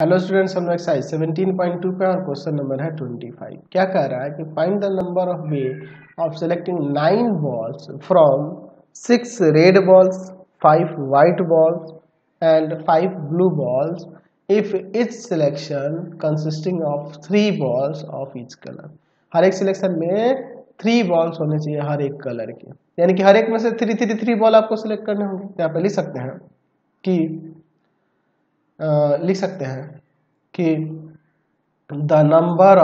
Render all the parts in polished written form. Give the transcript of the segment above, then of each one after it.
Hello students, हम लोग exercise 17.2 पे और क्वेश्चन नंबर है 25। क्या कह रहा है कि find the number of way of selecting 9 balls from 6 red balls, 5 white balls and 5 blue balls if each selection consisting of 3 balls of each colour. हर एक सिलेक्शन में 3 बॉल्स होने चाहिए हर एक कलर के, यानी कि हर एक में से 3 बॉल आपको सिलेक्ट करने होंगे। यहाँ पे लिख सकते हैं कि लिख सकते हैं कि the number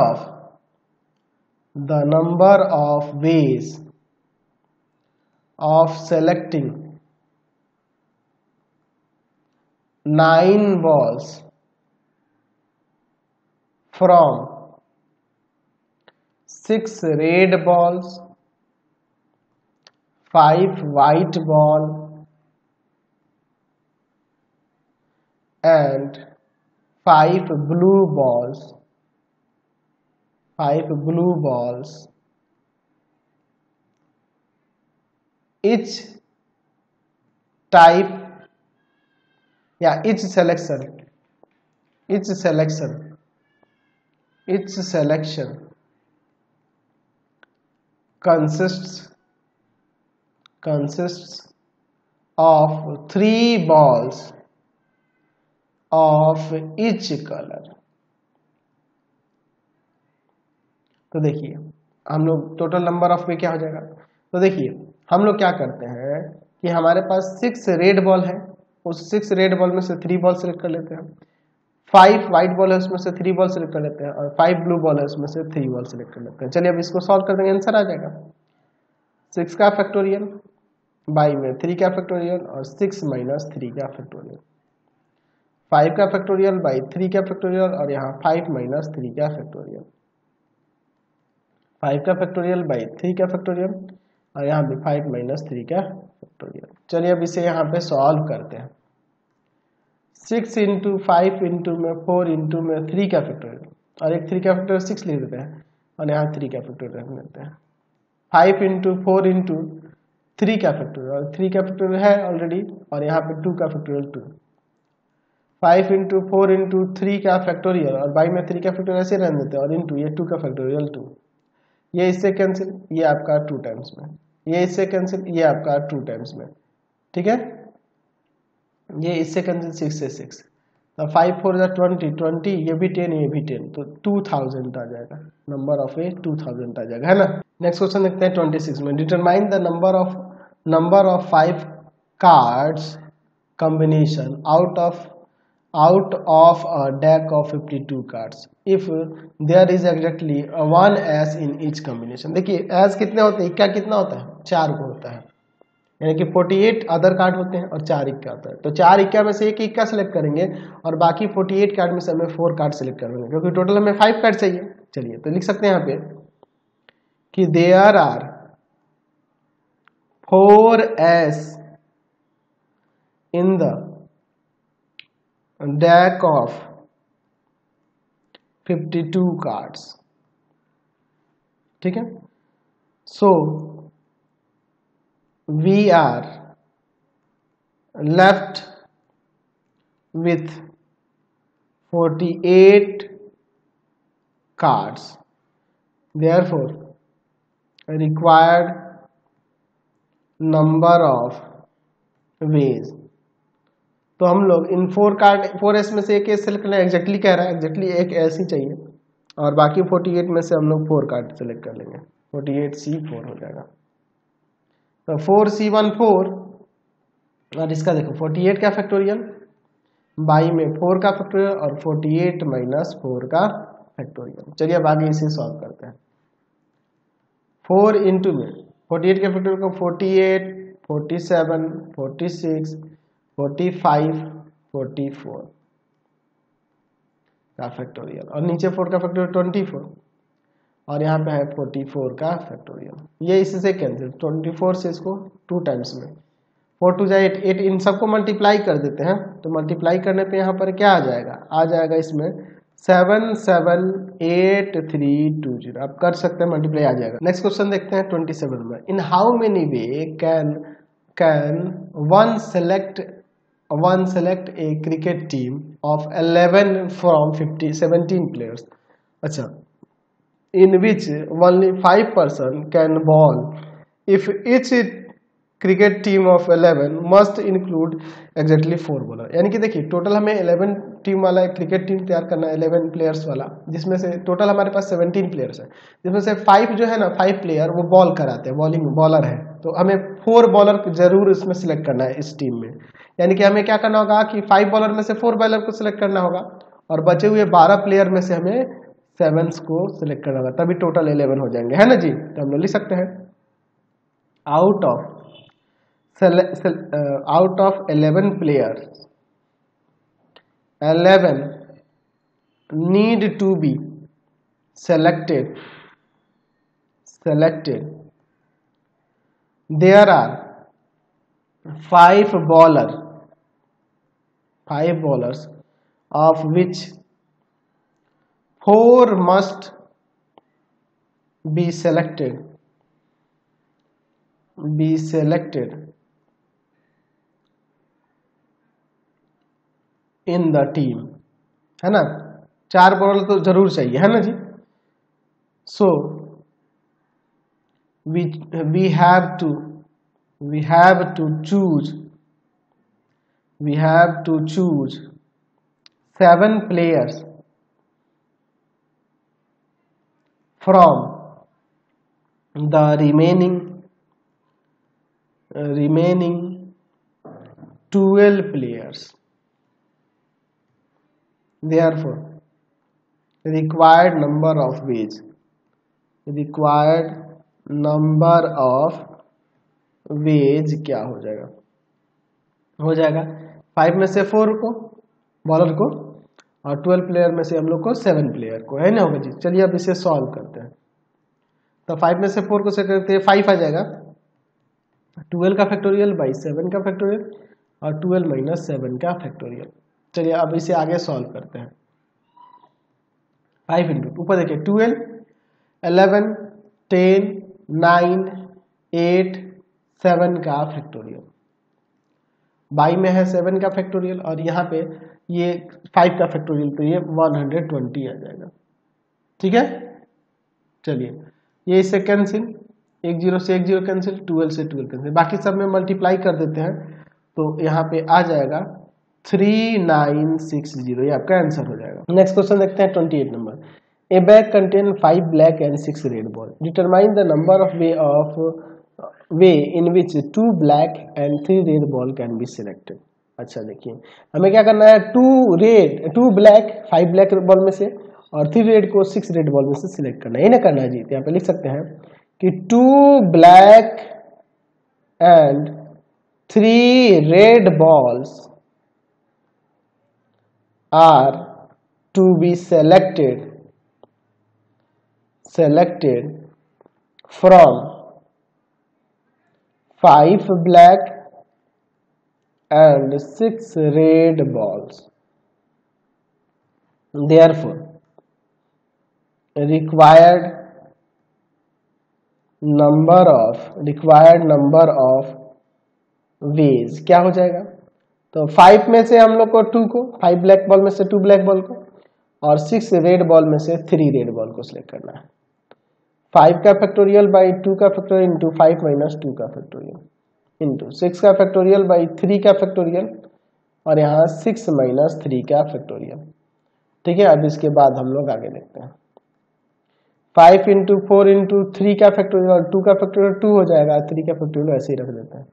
of ways of selecting 9 balls from 6 red balls, 5 white ball and 5 blue balls each type each selection consists of 3 balls of each color। तो देखिए हम लोग टोटल नंबर ऑफ पे क्या हो जाएगा। तो देखिए हम लोग क्या करते हैं कि हमारे पास 6 रेड बॉल है, उस 6 रेड बॉल में से 3 बॉल सेलेक्ट कर लेते हैं, 5 व्हाइट बॉल है उसमें से 3 बॉल सेलेक्ट कर लेते हैं और 5 ब्लू बॉल है उसमें से 3 बॉल सेलेक्ट कर लेते हैं। चलिए अब इसको सॉल्व कर देंगे, आंसर आ जाएगा 6 का फैक्टोरियल बाई में 3 का फैक्टोरियल और 6 माइनस 3 का फैक्टोरियल, 5 का फैक्टोरियल बाई 3 का फैक्टोरियल और यहाँ 5 माइनस 3 का फैक्टोरियल, 5 का फैक्टोरियल बाई 3 का फैक्टोरियल और यहाँ भी 5 माइनस 3 का फैक्टोरियल। चलिए अब इसे यहाँ पे सॉल्व करते हैं। 6 इंटू 5 इंटू में 4 इंटू में 3 का फैक्टोरियल और एक 3 का फैक्टोरियल 6 लिख देते हैं और यहाँ 3 का फैक्टोरियल रख देते हैं। 5 इंटू 4 इंटू 3 का फैक्टोरियल और 3 का फैक्टोरियल है ऑलरेडी और यहाँ पे 2 का फैक्टोरियल 2। 5 इंटू 4 इंटू 3 का फैक्टोरियल और बाई में 3 का फैक्टोरियल ऐसे रहने देते हैं और इंटू ये 2 का फैक्टोरियल 2, ये इससे कैंसिल, ये आपका 2 टाइम्स में, ये इससे कैंसिल, ये आपका 2 टाइम्स में, ठीक है। ये इससे कैंसिल 6 से 6, तो 5 4 20, ये भी 10 ये भी 10, तो 2000 आ जाएगा, नंबर ऑफ ए 2000 आ जाएगा, है ना। नेक्स्ट क्वेश्चन देखते हैं 26 में। Determine the number of 5 cards combination out of a deck of 52 cards if there is exactly one as in each combination। देखिए as कितने होते हैं, इक्का कितना होता है, 4 को होता है, यानी कि 48 अदर कार्ड होते हैं और 4 इक्का होता है। तो 4 इक्का में से एक इक्का सेलेक्ट करेंगे और बाकी 48 कार्ड में से हमें 4 कार्ड सेलेक्ट करेंगे, क्योंकि टोटल हमें 5 कार्ड चाहिए। चलिए तो लिख सकते हैं यहाँ पे कि there are 4 as in the deck of 52 cards, ठीक है। So we are left with 48 cards, therefore required number of ways। तो हम लोग इन 4s में से एक सेलेक्ट करना, एग्जैक्टली कह रहा है, एग्जैक्टली एक ऐस ही चाहिए और बाकी 48 में से हम लोग 4 कार्ड सेलेक्ट कर लेंगे, 48C4 हो जाएगा। तो 4C1 4 और इसका देखो 48 का फैक्टोरियल बाई में 4 का फैक्टोरियल और 48 माइनस 4 का फैक्टोरियल। चलिए अब आगे इसे सॉल्व करते हैं। 4 इंटू में 48 के फैक्टोरियल को 48 47 46 45 44 का फैक्टोरियल और नीचे 4 का फैक्टोरियल 24 और यहाँ पे है 44 का फैक्टोरियल। ये इससे कैंसिल, 24 से इसको 2 टाइम्स में 4 2 जाए 8, इन सबको मल्टीप्लाई कर देते हैं। तो मल्टीप्लाई करने पे यहाँ पर क्या आ जाएगा इसमें 778320। आप कर सकते हैं, मल्टीप्लाई आ जाएगा। नेक्स्ट क्वेश्चन देखते हैं 27 में। इन how many way can one select one select a cricket team of 11 from 17 players. अच्छा, in which only 5 person can bowl. If each cricket team of 11 must include exactly 4 bowler. यानी कि देखिए total हमें 11 team वाला एक cricket team तैयार करना है, 11 प्लेयर्स वाला, जिसमें से टोटल हमारे पास 17 प्लेयर्स है, जिसमें से 5 जो है ना 5 प्लेयर वो बॉल कराते हैं, बॉलिंग बॉलर है, तो हमें 4 बॉलर जरूर इसमें सिलेक्ट करना है इस टीम में। यानी कि हमें क्या करना होगा कि 5 बॉलर में से 4 बॉलर को सिलेक्ट करना होगा और बचे हुए 12 प्लेयर में से हमें 7 को सिलेक्ट करना होगा, तभी टोटल 11 हो जाएंगे, है ना जी। तो हम लोग लिख सकते हैं out of 11 players, 11 need to be selected. There are 5 bowlers, of which 4 must be selected in the team, है ना। 4 बॉलर तो जरूर चाहिए, है ना जी। सो we have to choose 7 players from the remaining 12 players. Therefore, required number of ways क्या हो जाएगा 5 में से 4 को बॉलर को और 12 प्लेयर में से हम लोग को 7 प्लेयर को, है ना होगा जी। चलिए अब इसे सॉल्व करते हैं। तो 5 में से 4 को से करते हैं 5 आ जाएगा, 12 का फैक्टोरियल बाई 7 का फैक्टोरियल और 12 माइनस 7 का फैक्टोरियल। चलिए अब इसे आगे सॉल्व करते हैं। 5 इंटू ऊपर देखिए 12, 11, 10, 9, 8, 7 का फैक्टोरियल, बाई में है 7 का फैक्टोरियल और यहाँ पे ये 5 का फैक्टोरियल, तो ये 120 आ जाएगा, ठीक है। चलिए ये इससे कैंसिल, 1 0 से 1 0 कैंसिल, 12 से 12 कैंसिल, बाकी सब में मल्टीप्लाई कर देते हैं तो यहाँ पे आ जाएगा 3960, ये आपका आंसर हो जाएगा। नेक्स्ट क्वेश्चन देखते हैं 28 number. A bag contain 5 black and 6 red ball, determine the number of way in which 2 black and 3 red ball can be selected. अच्छा देखिए हमें क्या करना है, 2 ब्लैक 5 ब्लैक बॉल में से और 3 रेड को 6 रेड बॉल में से सिलेक्ट करना है, ये ना करना है जी। तो यहाँ पे लिख सकते हैं कि 2 black and 3 red balls are to be selected from 5 black and 6 red balls. Therefore, required number of ways क्या हो जाएगा, तो 5 में से हम लोग को 2 को 5 ब्लैक बॉल में से 2 ब्लैक बॉल को और 6 रेड बॉल में से 3 रेड बॉल को सिलेक्ट करना है। 5 का फैक्टोरियल बाई 2 का फैक्टोरियल इंटू 5 माइनस 2 का फैक्टोरियल इंटू 6 का फैक्टोरियल बाई 3 का फैक्टोरियल और यहाँ 6 माइनस 3 का फैक्टोरियल, ठीक है। अब इसके बाद हम लोग आगे देखते हैं। 5 इंटू 4 इंटू 3 का फैक्टोरियल और 2 का फैक्टोरियल 2 हो जाएगा, 3 का फैक्टोरियल ऐसे ही रख देते हैं।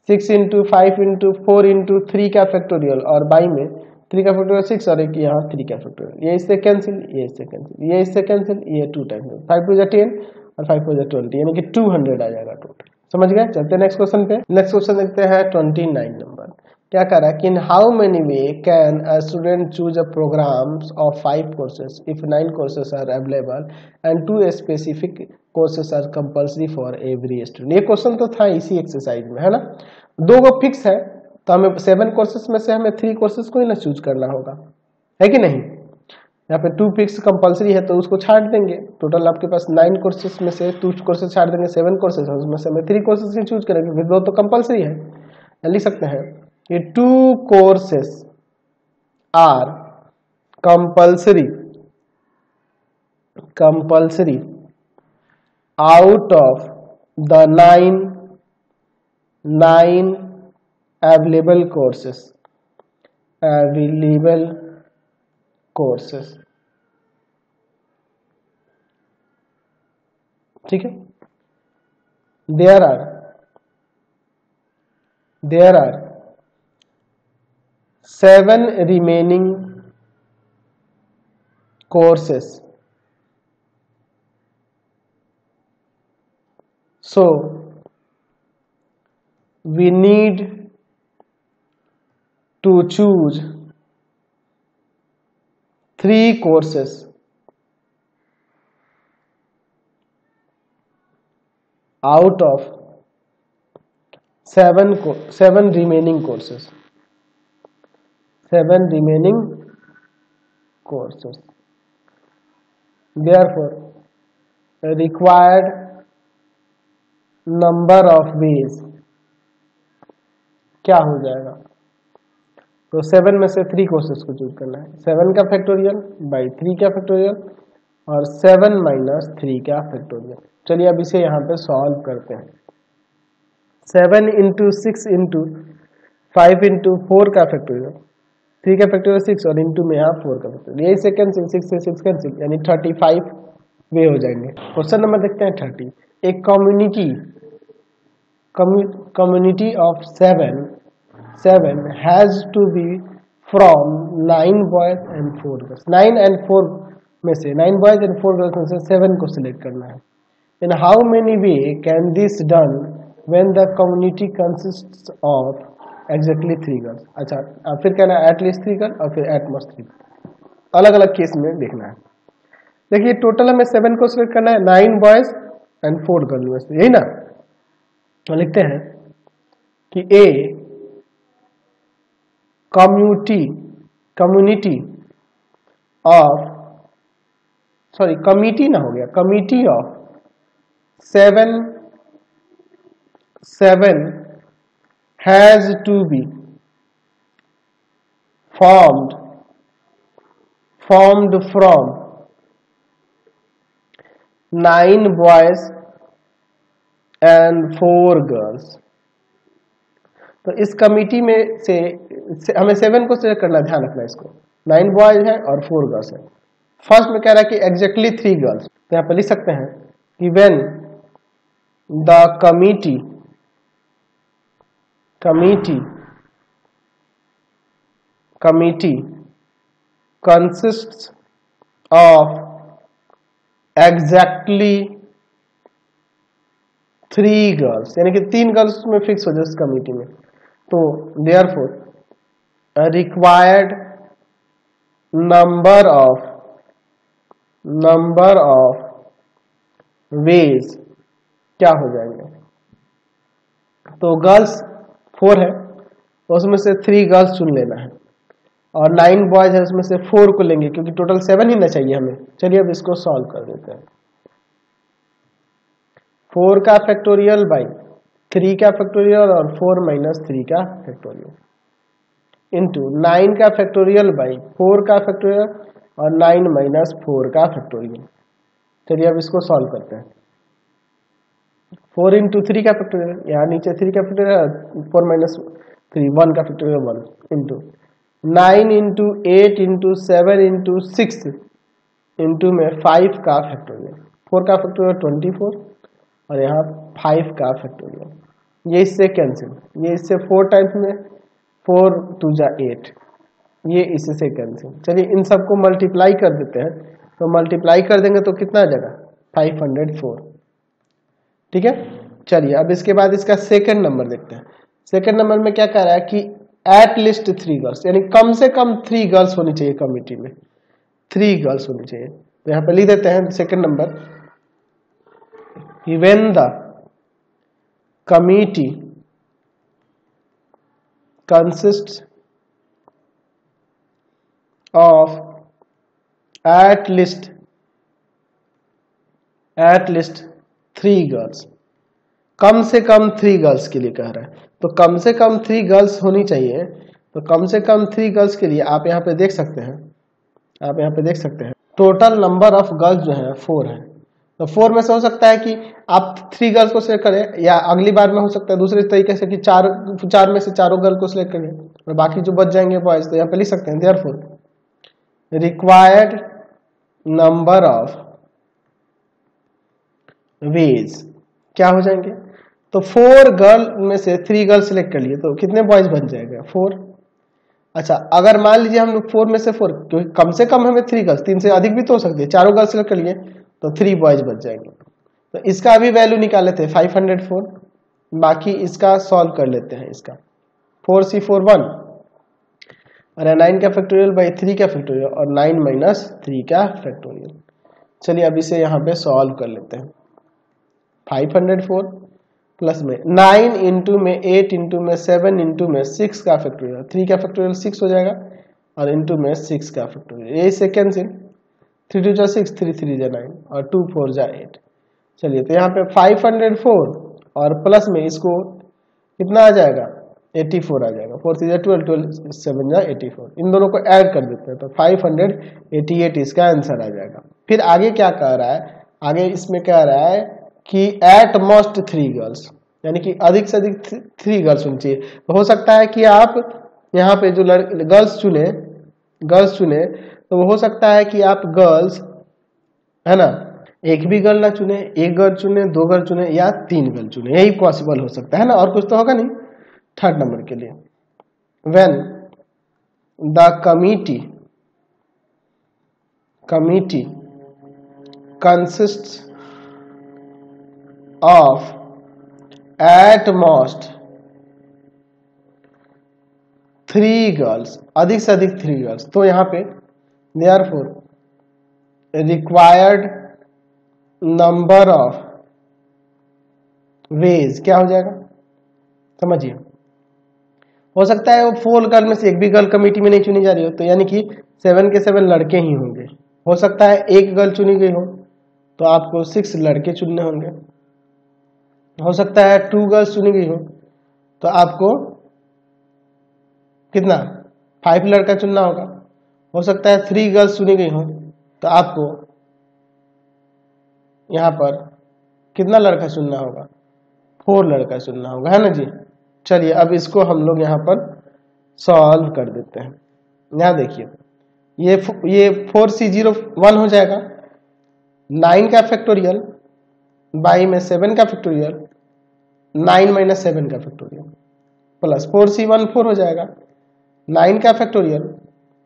6 इंटू 5 इंटू 4 इंटू 3 का फैक्टोरियल और बाई में 3 का फैक्टोरियल 6 और एक यहाँ 3 का फैक्टोरियल, ये इससे कैंसिल, ये इससे कैंसिल, ये इससे कैंसिल, ये 2 टाइम्स 5 टू 10 और 5 टू 20, यानी कि 200 आ जाएगा टोटल। समझ गए। चलते हैं नेक्स्ट क्वेश्चन पे। नेक्स्ट क्वेश्चन देखते हैं 29 नंबर। क्या कह रहा है कि in how many way can a student choose a programmes of 5 courses if 9 courses are available and 2 specific courses are compulsory for every student. ये क्वेश्चन तो था इसी एक्सरसाइज में, है ना। 2 को फिक्स है तो हमें 7 कोर्सेज में से हमें 3 कोर्सेज को ही ना चूज करना होगा, है कि नहीं। यहाँ पे 2 फिक्स कंपलसरी है तो उसको छाट देंगे। टोटल आपके पास 9 कोर्सेज में से 2 कोर्सेज छाट देंगे, 7 कोर्सेज है उसमें से हमें 3 कोर्सेज ही चूज करेंगे, फिर 2 तो कंपलसरी है। लिख सकते हैं ये 2 courses are compulsory out of the nine available courses. ठीक है, there are 7 remaining courses. So we need to choose 3 courses out of 7 remaining courses. 7 remaining courses. Therefore, required number of ways क्या हो जाएगा? तो 7 में से 3 कोर्सेस को choose करना है. 7 का फैक्टोरियल बाई 3 का फैक्टोरियल और 7 माइनस 3 का फैक्टोरियल. चलिए अब इसे यहाँ पे सॉल्व करते हैं. 7 इंटू 6 इंटू 5 इंटू 4 का फैक्टोरियल, 3 का फैक्टोरियल 6 और इंटू में यहाँ 4 का फैक्टोरियल. यही से कैंसिल, 6 से 6 कैंसिल, यानी 35 वे हो जाएंगे. क्वेश्चन नंबर देखते हैं 30. एक community of 7 has to be from 9 boys and 4 girls. 9 and 4 में से 9 boys and 4 girls में से 7 को सिलेक्ट करना है. In how many way can this done when the community consists of exactly 3 girls? अच्छा, अब फिर कहना है at least 3 girls और फिर at most 3. अलग अलग केस में देखना है. देखिए टोटल हमें 7 को सिलेक्ट करना है, 9 बॉयज एंड 4 गर्ल्स में से, यही ना. तो लिखते हैं कि a community of 7 has to be formed from 9 boys and 4 girls. तो इस कमिटी में से हमें 7 को सिलेक्ट करना, ध्यान रखना इसको. 9 बॉयज हैं और 4 गर्ल्स हैं. फर्स्ट में कह रहा है कि एग्जैक्टली 3 गर्ल्स. तो यहाँ पर लिख सकते हैं कि when the committee consists of exactly 3 girls, यानी कि 3 गर्ल्स में फिक्स हो जाए इस कमिटी में. तो therefore required number of ways क्या हो जाएंगे? तो गर्ल्स 4 है, उसमें से 3 गर्ल्स चुन लेना है और 9 बॉयज है, उसमें से 4 को लेंगे क्योंकि टोटल 7 ही ना चाहिए हमें. चलिए अब इसको सॉल्व कर देते हैं. 4 का फैक्टोरियल बाई 3 का फैक्टोरियल और 4 माइनस 3 का फैक्टोरियल इंटू 9 का फैक्टोरियल बाई 4 का फैक्टोरियल और 9 माइनस 4 का फैक्टोरियल. चलिए अब इसको सॉल्व करते हैं. 4 इंटू 3 का फैक्टोरियल, यहाँ नीचे 3 का फैक्टोरियल, 4 माइनस 3 1 का factorial 1 into 9 into 8 into 7 into 6 into में 5 का फैक्टोरियल. 4 का फैक्टोरियल 24 और यहाँ 5 का फैक्टोरियल. ये इससे कैंसिल, ये इससे 4 टाइम्स में 4 2 जा 8, ये इससे कैंसिल. चलिए इन सबको मल्टीप्लाई कर देते हैं. तो मल्टीप्लाई कर देंगे तो कितना आ जाएगा? 504. ठीक है. चलिए अब इसके बाद इसका सेकंड नंबर देखते हैं. सेकंड नंबर में क्या कह रहा है कि एट लिस्ट 3 गर्ल्स, यानी कम से कम 3 गर्ल्स होनी चाहिए कमिटी में, 3 गर्ल्स होनी चाहिए. तो यहाँ पे लिख देते हैं second number, when the committee consists of at least 3 girls, कम से कम 3 गर्ल्स के लिए कह रहा है, तो कम से कम 3 गर्ल्स होनी चाहिए। तो कम से कम 3 गर्ल्स के लिए आप यहाँ पे देख सकते हैं, आप यहाँ पे देख सकते हैं टोटल नंबर ऑफ गर्ल्स जो है 4 है। तो 4 में से हो सकता है कि आप 3 गर्ल्स को सिलेक्ट करें, या अगली बार में हो सकता है दूसरे तरीके से कि चार में से चारों गर्ल को सिलेक्ट करें और बाकी जो बच जाएंगे बॉयज। तो यहाँ पे लिख सकते हैं therefore required number of ways क्या हो जाएंगे, तो 4 गर्ल में से 3 गर्ल सिलेक्ट कर लिए तो कितने बॉयज बन जाएगा 4। अच्छा, अगर मान लीजिए हम लोग 4 में से 4, क्योंकि कम से कम हमें 3 गर्ल्स, 3 से अधिक भी तो हो सकती है, चारों गर्ल्स सिलेक्ट कर लिए तो 3 बॉयज बच जाएंगे। तो इसका भी वैल्यू निकाल लेते हैं 504, बाकी इसका सॉल्व कर लेते हैं। इसका 4C4 1 और 9 का फैक्टोरियल बाई 3 का फैक्टोरियल और 9 माइनस 3 का फैक्टोरियल। चलिए अब इसे यहाँ पे सॉल्व कर लेते हैं। 504 प्लस में 9 इंटू में 8 इंटू में 7 इंटू में 6 का फैक्टोरियल, 3 का फैक्टोरियल 6 हो जाएगा और इंटू में 6 का फैक्टोरियल, ये सेकेंड से 3 2 जा 6, 3 3 जा 9 और 2 4 जा 8। चलिए तो यहाँ पे 504 और प्लस में इसको कितना आ जाएगा 84 आ जाएगा, 4 3 जा 12, 12 7 जा 84, इन दोनों को ऐड कर देते हैं तो 588 इसका आंसर आ जाएगा। फिर आगे क्या कह रहा है, आगे इसमें कह रहा है कि एट मोस्ट 3 गर्ल्स, यानी कि अधिक से अधिक 3 गर्ल्स होनी चाहिए। तो हो सकता है कि आप यहाँ पे जो गर्ल्स चुने तो हो सकता है कि आप गर्ल्स है ना, एक भी गर्ल ना चुने, एक गर्ल चुने, 2 गर्ल चुने या 3 गर्ल चुने, यही पॉसिबल हो सकता है ना, और कुछ तो होगा नहीं। थर्ड नंबर के लिए when the committee consists of at most 3 girls, अधिक से अधिक 3 गर्ल्स, तो यहाँ पे therefore required number of ways क्या हो जाएगा, समझिए। हो सकता है वो 4 गर्ल में से एक भी गर्ल कमेटी में नहीं चुनी जा रही हो, तो यानी कि 7 के 7 लड़के ही होंगे। हो सकता है एक गर्ल चुनी गई हो तो आपको 6 लड़के चुनने होंगे। हो सकता है 2 गर्ल्स चुनी गई हो तो आपको कितना 5 लड़का चुनना होगा। हो सकता है 3 गर्ल्स चुनी गई हो तो आपको यहाँ पर कितना लड़का चुनना होगा, 4 लड़का चुनना होगा, है ना जी। चलिए अब इसको हम लोग यहाँ पर सॉल्व कर देते हैं। यहाँ देखिए ये 4C01 हो जाएगा, 9 का फैक्टोरियल बाई में 7 का फैक्टोरियल, 9 माइनस 7 का फैक्टोरियल प्लस 4C14 हो जाएगा, 9 का फैक्टोरियल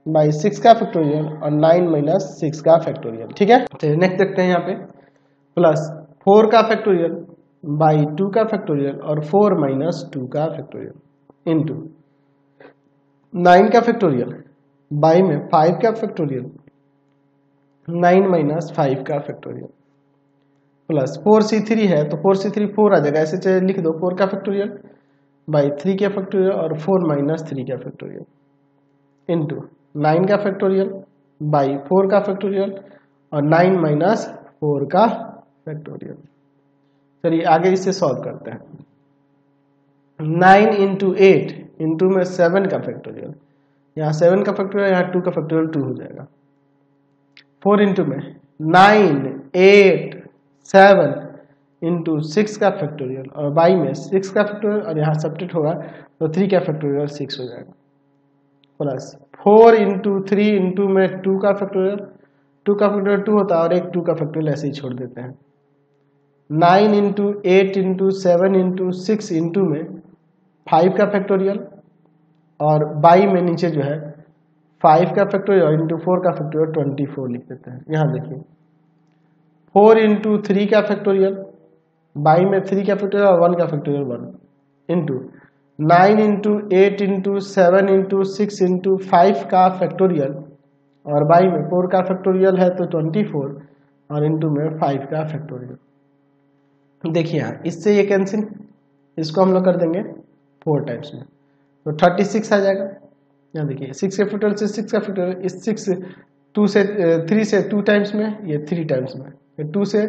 बाई 6 का फैक्टोरियल और 9 माइनस 6 का फैक्टोरियल। ठीक है, चलिए नेक्स्ट देखते हैं यहाँ पे प्लस 4 का फैक्टोरियल बाई 2 का फैक्टोरियल और 4 माइनस 2 का फैक्टोरियल इंटू 9 का फैक्टोरियल बाई में 5 का फैक्टोरियल, 9 माइनस 5 का फैक्टोरियल प्लस 4C3 है तो 4C3 4 आ जाएगा, ऐसे चाहे लिख दो 4 का फैक्टोरियल बाई 3 का फैक्टोरियल और 4 माइनस 3 का फैक्टोरियल इंटू 9 का फैक्टोरियल बाई 4 का फैक्टोरियल और 9 माइनस 4 का फैक्टोरियल। चलिए आगे इसे सॉल्व करते हैं। 9 इंटू 8 इंटू में 7 का फैक्टोरियल, यहाँ 7 का फैक्टोरियल, यहाँ 2 का फैक्टोरियल 2 हो जाएगा। 4 इंटू में 9 8 7 इंटू 6 का फैक्टोरियल और बाई में 6 का फैक्टोरियल और यहाँ सब्ट्रैक्ट होगा तो 3 का फैक्टोरियल 6 हो जाएगा प्लस 4 इंटू 3 इंटू में 2 का फैक्टोरियल, 2 का फैक्टोरियल 2 होता है और एक 2 का फैक्टोरियल ऐसे ही छोड़ देते हैं। 9 इंटू 8 इंटू 7 इंटू 6 इंटू में 5 का फैक्टोरियल और बाई में नीचे जो है 5 का फैक्टोरियल इंटू 4 का फैक्टोरियल 24 लिख देते हैं। यहाँ देखिए 4 इंटू 3 का फैक्टोरियल बाई में 3 का फैक्टोरियल और 1 का factorial 1 into 9 into 8 into 7 into 6 into 5 का फैक्टोरियल और बाई में 4 का फैक्टोरियल है तो 24 और इंटू में 5 का फैक्टोरियल। देखिए यहाँ इससे ये कैंसिल, इसको हम लोग कर देंगे 4 टाइम्स में तो 36 आ जाएगा। यहाँ देखिए 6 के फैक्टोरियल से 6 का फैक्टोरियल, इस 6 2 से 3 से 2 टाइम्स में, ये 3 टाइम्स में, 2 से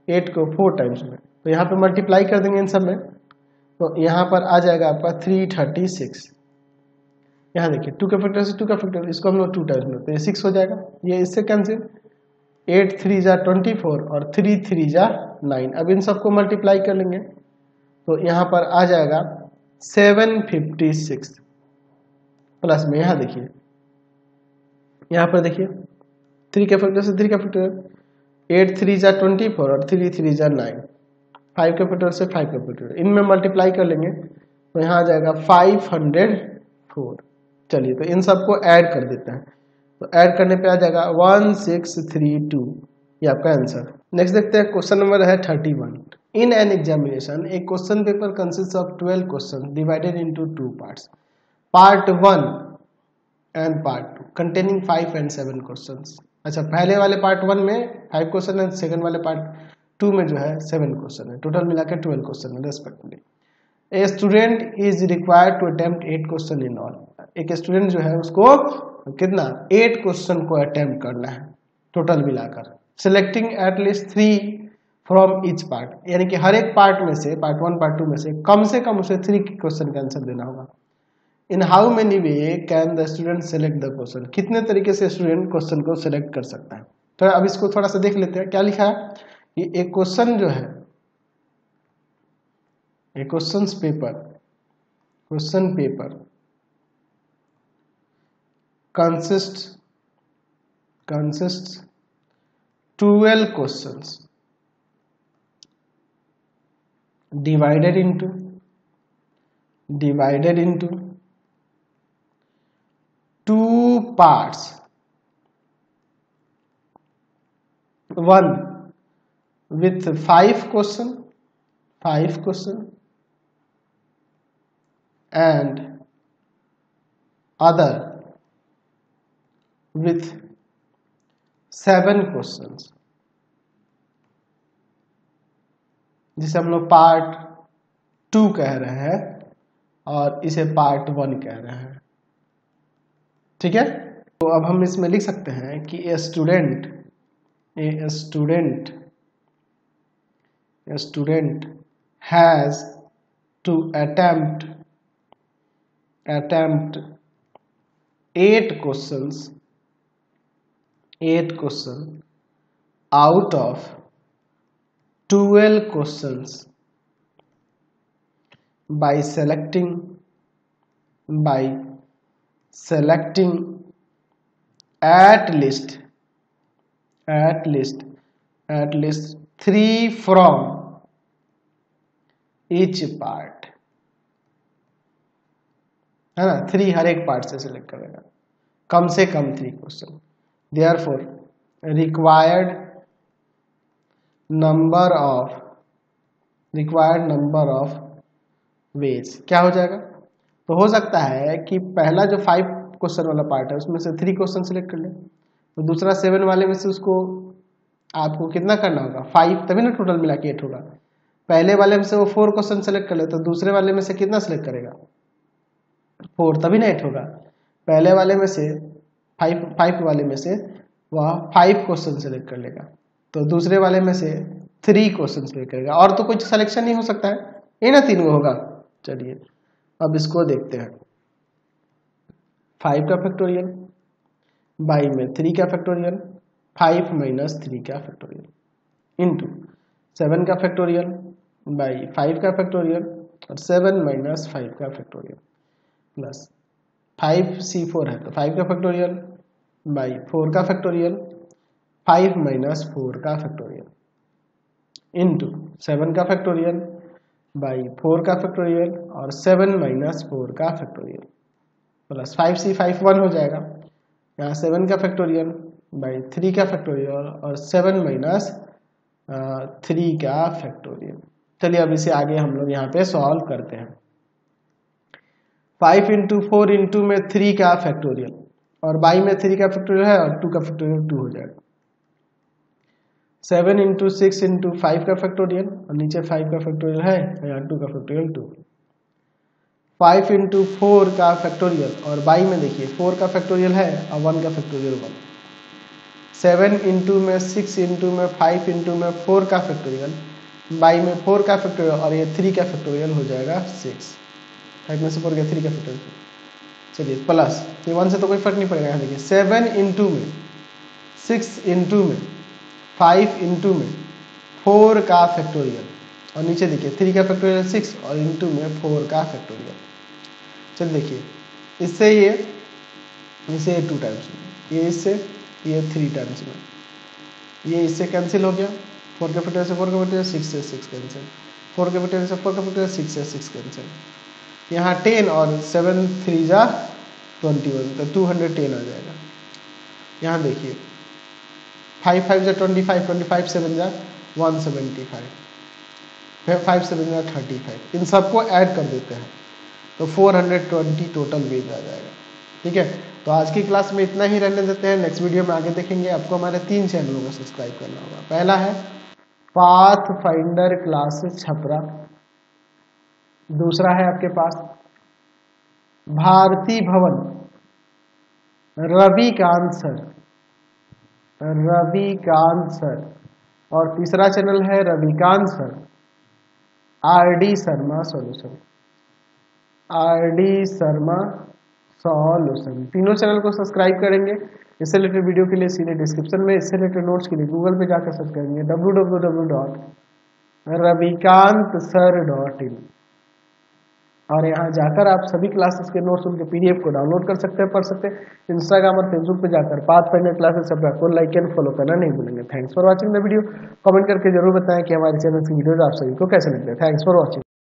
8 को 4 टाइम्स में तो यहाँ पे मल्टीप्लाई कर देंगे इन सब में, तो यहाँ पर आ जाएगा आपका 336। यहाँ देखिए 2 का फैक्टर से 2 का फैक्टर, इसको हम लोग 2 टाइम्स में, तो ये 6 हो जाएगा, ये इससे कैंसिल, 8 3 जा 24 और 3 3 जा 9। अब इन सबको मल्टीप्लाई कर लेंगे तो यहाँ पर आ जाएगा 756 प्लस में, यहाँ देखिए, यहाँ पर देखिए 3 के फैक्टर से 3 का फैक्टर, 8 3 जा 24 और 3 3 जा 9, 5 के फैक्टर से 5 का फैक्टर, इनमें मल्टीप्लाई कर लेंगे तो यहाँ आ जाएगा 504। चलिए तो इन सबको ऐड कर देते हैं, तो ऐड करने पे आ जाएगा 1632, ये आपका आंसर। नेक्स्ट देखते हैं, क्वेश्चन नंबर है 31। इन एन एग्जामिनेशन एक question paper consist of 12 question divided into 2 parts, part 1 and part 2 containing 5 and 7 questions. अच्छा, पहले वाले पार्ट 1 में 5 क्वेश्चन है, सेकंड वाले पार्ट 2 में जो है 7 क्वेश्चन है, टोटल मिलाकर 12 क्वेश्चन है respectively. A student is required to attempt 8 question in all. एक स्टूडेंट जो है उसको कितना 8 क्वेश्चन को अटेम्प्ट करना है टोटल मिलाकर, selecting at least 3 from each part, यानी कि हर एक पार्ट में से, पार्ट 1 पार्ट 2 में से कम उसे 3 क्वेश्चन का आंसर देना होगा। इन how many way can the student select the question, कितने तरीके से स्टूडेंट क्वेश्चन को सिलेक्ट कर सकता है। तो अब इसको थोड़ा सा देख लेते हैं, क्या लिखा है कि एक क्वेश्चन जो है, एक question paper consists 12 questions divided into 2 parts, one with 5 question and other with 7 questions, जिसे हम लोग पार्ट 2 कह रहे हैं और इसे पार्ट 1 कह रहे हैं। ठीक है, तो अब हम इसमें लिख सकते हैं कि a student has to attempt 8 questions out of 12 questions by selecting at least 3 from each part, है ना, 3 हर एक पार्ट से सिलेक्ट करेगा, कम से कम 3 question. Therefore required number of ways क्या हो जाएगा, तो हो सकता है कि पहला जो 5 क्वेश्चन वाला पार्ट है उसमें से 3 क्वेश्चन सिलेक्ट कर ले, तो दूसरा 7 वाले में से उसको आपको कितना करना होगा 5, तभी ना टोटल मिला के 8 होगा। पहले वाले में से वो 4 क्वेश्चन सेलेक्ट कर ले, तो दूसरे वाले में से कितना सिलेक्ट करेगा 4, तभी ना 8 होगा। पहले वाले में से 5 वाले में से वह 5 क्वेश्चन सेलेक्ट कर लेगा, तो दूसरे वाले में से 3 क्वेश्चन सेलेक्ट करेगा, और तो कुछ सिलेक्शन नहीं हो सकता है, ये ना 3 होगा। चलिए अब इसको देखते हैं, 5 का फैक्टोरियल बाई में 3 का फैक्टोरियल, 5 माइनस 3 का फैक्टोरियल इंटू 7 का फैक्टोरियल बाई 5 का फैक्टोरियल और 7 माइनस 5 का फैक्टोरियल प्लस 5C4 है तो 5 का फैक्टोरियल बाई 4 का फैक्टोरियल, 5 माइनस 4 का फैक्टोरियल इंटू 7 का फैक्टोरियल बाई 4 का फैक्टोरियल और 7 माइनस 4 का फैक्टोरियल प्लस 5C5 1 हो जाएगा, यहाँ 7 का फैक्टोरियल बाई 3 का फैक्टोरियल और 7 माइनस 3 का फैक्टोरियल। चलिए अब इसे आगे हम लोग यहाँ पे सॉल्व करते हैं। 5 इंटू 4 इंटू में 3 का फैक्टोरियल और बाई में 3 का फैक्टोरियल है और 2 का फैक्टोरियल 2 हो जाएगा। 7 इंटू 6 इंटू 5 का फैक्टोरियल और नीचे 5 का फैक्टोरियल है, यहाँ 2 का फैक्टोरियल 2। 5 इंटू 4 का फैक्टोरियल और बाई में देखिए 4 का फैक्टोरियल है और 1 का फैक्टोरियल 1। 7 इंटू में 6 इंटू में 5 इंटू में 4 का फैक्टोरियल बाई में 4 का फैक्टोरियल और ये 3 का फैक्टोरियल हो जाएगा 6। 5 में से 4 गया 3 का फैक्टोरियल। चलिए प्लस ये 1 से तो कोई फर्क नहीं पड़ेगा। यहाँ देखिए 7 इंटू में 6 इंटू में 5 इंटू में 4 का फैक्टोरियल और नीचे देखिए 3 का फैक्टोरियल 6 और इंटू में 4 का फैक्टोरियल। चलिए देखिए इससे ये 2 टाइम्स में, ये इससे ये 3 टाइम्स में, ये इससे कैंसिल हो गया। 4 का फैक्टोरियल से 4 का फैक्टोरियल 6 से 6 कैंसिल, 4 का फैक्टोरियल से 4 का फैक्टोरियल 6 से 6 कैंसिल। यहाँ 10 और 7 3 जा 21 तो 210 आ जाएगा। यहाँ देखिए 5 5 जा 25, 25 7 जा 175, 5 7 जा 35। इन सबको ऐड कर देते हैं तो 420 टोटल वेज आ जाएगा। ठीक है, तो आज की क्लास में इतना ही रहने देते हैं। नेक्स्ट वीडियो में आगे देखेंगे। आपको हमारे 3 चैनलों को सब्सक्राइब करना होगा। पहला है पाथ फाइंडर क्लासेस छपरा, दूसरा है आपके पास भारती भवन रविकांत सर, और तीसरा चैनल है Ravikant sir RD Sharma solution, तीनों चैनल को सब्सक्राइब करेंगे। इससे रिलेटेड वीडियो के लिए सीधे डिस्क्रिप्शन में, इससे रिलेटेड नोट्स के लिए गूगल पे जाकर सर्च करेंगे www.ravikantsir.in और यहाँ जाकर आप सभी क्लासेस के नोट्स उनके पीडीएफ को डाउनलोड कर सकते हैं, पढ़ सकते हैं। इंस्टाग्राम और फेसबुक पे जाकर पाथ फाइंडर क्लासेस छपरा को लाइक एंड फॉलो करना नहीं भूलेंगे। Thanks for watching the video. Comment करके जरूर बताएं कि हमारे चैनल की वीडियोज आप सभी को कैसे लगते हैं। Thanks for watching.